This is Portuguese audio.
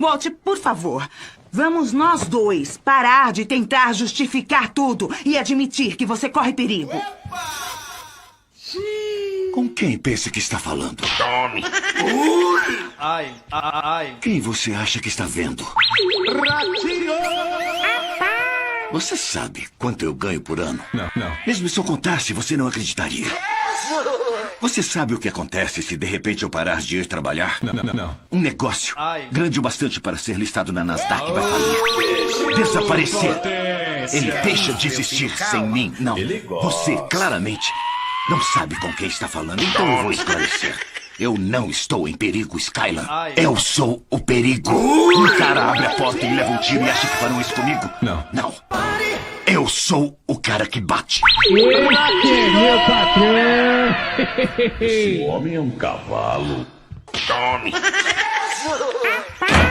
Walt, por favor, vamos nós dois parar de tentar justificar tudo e admitir que você corre perigo. Com quem pensa que está falando? Tome. Quem você acha que está vendo? Você sabe quanto eu ganho por ano? Não. Mesmo se eu contasse, você não acreditaria. Você sabe o que acontece se de repente eu parar de ir trabalhar? Não. Um negócio grande o bastante para ser listado na Nasdaq vai falir. Desaparecer. Ele deixa de existir sem mim. Não, você claramente não sabe com quem está falando, então eu vou esclarecer. Eu não estou em perigo, Skylar. Eu sou o perigo. Um cara abre a porta e leva um tiro e acha que farão isso comigo? Não. Eu sou o cara que bate. Meu patrão! Esse homem é um cavalo. Tome.